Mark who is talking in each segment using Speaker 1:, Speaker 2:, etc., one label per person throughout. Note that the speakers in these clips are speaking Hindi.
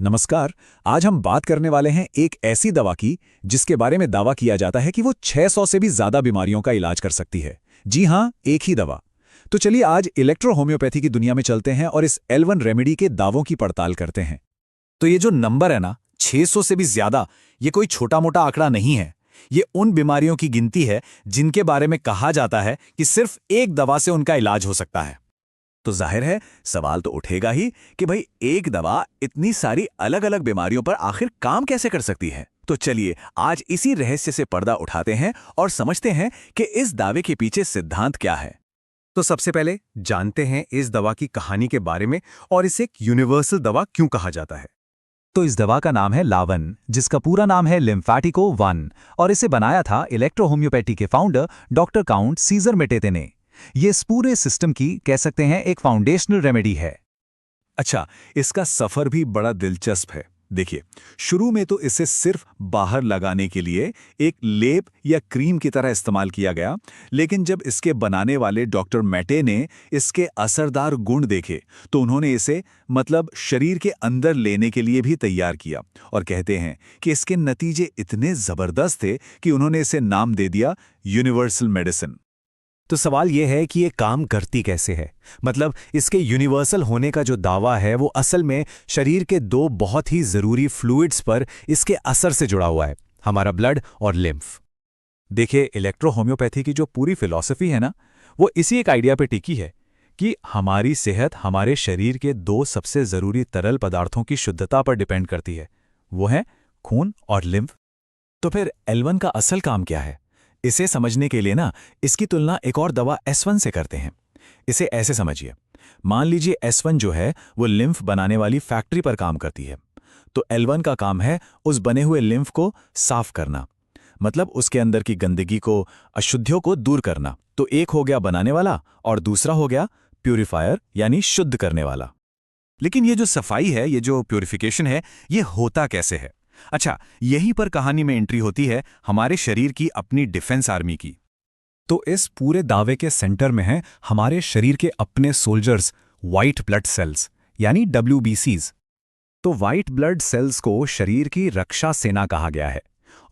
Speaker 1: नमस्कार। आज हम बात करने वाले हैं एक ऐसी दवा की जिसके बारे में दावा किया जाता है कि वो 600 से भी ज्यादा बीमारियों का इलाज कर सकती है। जी हाँ, एक ही दवा। तो चलिए आज इलेक्ट्रो होम्योपैथी की दुनिया में चलते हैं और इस L1 रेमेडी के दावों की पड़ताल करते हैं।
Speaker 2: तो ये जो नंबर है ना, 600 से भी ज्यादा, ये कोई छोटा मोटा आंकड़ा नहीं है। ये उन बीमारियों की गिनती है जिनके बारे में कहा जाता है कि सिर्फ एक दवा से उनका इलाज हो सकता है।
Speaker 1: तो जाहिर है सवाल तो उठेगा ही कि भाई एक दवा इतनी सारी अलग अलग बीमारियों पर आखिर काम कैसे कर सकती है। तो चलिए आज इसी रहस्य से पर्दा उठाते हैं और समझते हैं कि इस दावे के पीछे सिद्धांत क्या है।
Speaker 2: तो सबसे पहले जानते हैं इस दवा की कहानी के बारे में और इसे एक यूनिवर्सल दवा क्यों कहा जाता है।
Speaker 3: तो इस दवा का नाम है लावन, जिसका पूरा नाम है लिम्फैटिको 1 और इसे बनाया था इलेक्ट्रो होम्योपैथी के फाउंडर डॉक्टर काउंट सीजर मेटेते ने। ये इस पूरे सिस्टम की कह सकते हैं एक फाउंडेशनल रेमेडी है।
Speaker 1: अच्छा, इसका सफर भी बड़ा दिलचस्प है। देखिए, शुरू में तो इसे सिर्फ बाहर लगाने के लिए एक लेप या क्रीम की तरह इस्तेमाल किया गया, लेकिन जब इसके बनाने वाले डॉक्टर मेटे ने इसके असरदार गुण देखे तो उन्होंने इसे शरीर के अंदर लेने के लिए भी तैयार किया और कहते हैं कि इसके नतीजे इतने जबरदस्त थे कि उन्होंने इसे नाम दे दिया यूनिवर्सल मेडिसिन।
Speaker 2: तो सवाल यह है कि ये काम करती कैसे है। इसके यूनिवर्सल होने का जो दावा है वो असल में शरीर के दो बहुत ही जरूरी फ्लूइड्स पर इसके असर से जुड़ा हुआ है, हमारा ब्लड और लिम्फ।
Speaker 3: देखिए, इलेक्ट्रो होम्योपैथी की जो पूरी फिलॉसफी है ना, वो इसी एक आइडिया पे टिकी है कि हमारी सेहत हमारे शरीर के दो सबसे जरूरी तरल पदार्थों की शुद्धता पर डिपेंड करती है, वो है खून और लिम्फ।
Speaker 1: तो फिर L1 का असल काम क्या है? इसे समझने के लिए ना इसकी तुलना एक और दवा S1 से करते हैं। इसे ऐसे समझिए, मान लीजिए S1 जो है वो लिम्फ बनाने वाली फैक्ट्री पर काम करती है, तो L1 का काम है उस बने हुए लिम्फ को साफ करना, उसके अंदर की गंदगी को, अशुद्धियों को दूर करना। तो एक हो गया बनाने वाला और दूसरा हो गया प्यूरिफायर यानी शुद्ध करने वाला।
Speaker 2: लेकिन ये जो सफाई है, ये जो प्यूरिफिकेशन है, ये होता कैसे है? अच्छा, यहीं पर कहानी में एंट्री होती है हमारे शरीर की अपनी डिफेंस आर्मी की।
Speaker 3: तो इस पूरे दावे के सेंटर में हैं हमारे शरीर के अपने सोल्जर्स, व्हाइट ब्लड सेल्स यानी WBCs। तो व्हाइट ब्लड सेल्स को शरीर की रक्षा सेना कहा गया है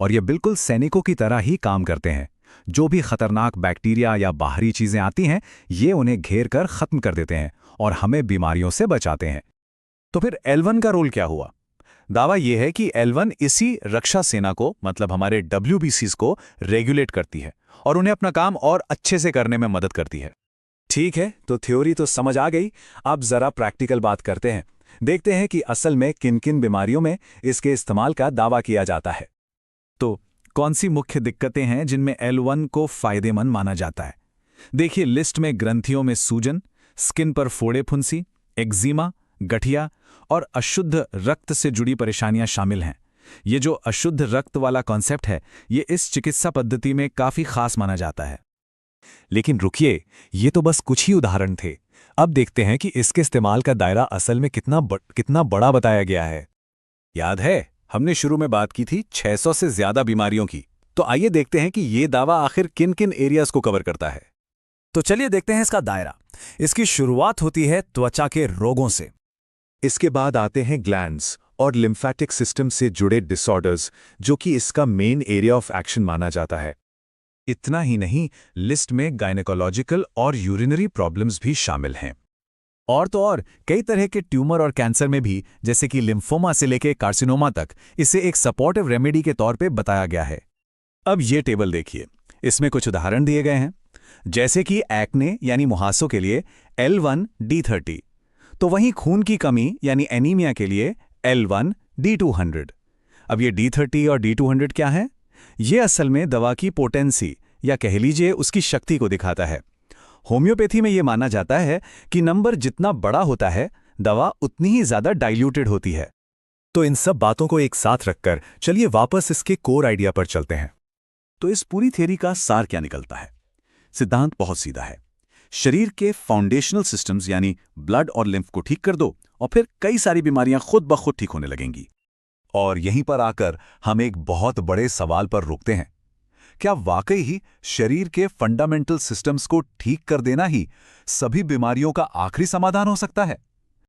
Speaker 3: और ये बिल्कुल सैनिकों की तरह ही काम करते हैं। जो भी खतरनाक बैक्टीरिया या बाहरी चीजें आती हैं, ये उन्हें घेर कर खत्म कर देते हैं और हमें बीमारियों से बचाते हैं।
Speaker 1: तो फिर L1 का रोल क्या हुआ? दावा यह है कि L1 इसी रक्षा सेना को, हमारे WBCs को रेगुलेट करती है और उन्हें अपना काम और अच्छे से करने में मदद करती है। ठीक है, तो थ्योरी तो समझ आ गई। अब जरा प्रैक्टिकल बात करते हैं। देखते हैं कि असल में किन किन बीमारियों में इसके इस्तेमाल का दावा किया जाता है। तो कौन सी मुख्य दिक्कतें हैं जिनमें L1 को फायदेमंद माना जाता है? देखिए, लिस्ट में ग्रंथियों में सूजन, स्किन पर फोड़े फुंसी, एक्जिमा, गठिया और अशुद्ध रक्त से जुड़ी परेशानियां शामिल हैं। ये जो अशुद्ध रक्त वाला कॉन्सेप्ट है, ये इस चिकित्सा पद्धति में काफी खास माना जाता है।
Speaker 3: लेकिन रुकिए, ये तो बस कुछ ही उदाहरण थे। अब देखते हैं कि इसके इस्तेमाल का दायरा असल में कितना बड़ा बताया गया है।
Speaker 1: याद है, हमने शुरू में बात की थी 600 से ज्यादा बीमारियों की। तो आइए देखते हैं कि ये दावा आखिर किन किन एरियाज को कवर करता है।
Speaker 2: तो चलिए देखते हैं इसका दायरा। इसकी शुरुआत होती है त्वचा के रोगों से।
Speaker 4: इसके बाद आते हैं ग्लैंड्स और लिम्फैटिक सिस्टम से जुड़े डिसऑर्डर्स, जो कि इसका मेन एरिया ऑफ एक्शन माना जाता है।
Speaker 3: इतना ही नहीं, लिस्ट में गायनेकोलॉजिकल और यूरिनरी प्रॉब्लम्स भी शामिल हैं।
Speaker 1: और तो और कई तरह के ट्यूमर और कैंसर में भी, जैसे कि लिम्फोमा से लेकर कार्सिनोमा तक, इसे एक सपोर्टिव रेमेडी के तौर पे बताया गया है। अब ये टेबल देखिए, इसमें कुछ उदाहरण दिए गए हैं, जैसे कि एक्ने यानी मुहासों के लिए L1 D30, तो वहीं खून की कमी यानी एनीमिया के लिए L1 D200। अब ये D30 और D200 क्या है? ये असल में दवा की पोटेंसी या कह लीजिए उसकी शक्ति को दिखाता है। होम्योपैथी में ये माना जाता है कि नंबर जितना बड़ा होता है, दवा उतनी ही ज्यादा डाइल्यूटेड होती है।
Speaker 3: तो इन सब बातों को एक साथ रखकर चलिए वापस इसके कोर आइडिया पर चलते हैं।
Speaker 1: तो इस पूरी थ्योरी का सार क्या निकलता है? सिद्धांत बहुत सीधा है। शरीर के फाउंडेशनल सिस्टम्स यानी ब्लड और लिम्फ को ठीक कर दो और फिर कई सारी बीमारियां खुद ब खुद ठीक होने लगेंगी।
Speaker 5: और यहीं पर आकर हम एक बहुत बड़े सवाल पर रुकते हैं। क्या वाकई ही शरीर के फंडामेंटल सिस्टम्स को ठीक कर देना ही सभी बीमारियों का आखिरी समाधान हो सकता है?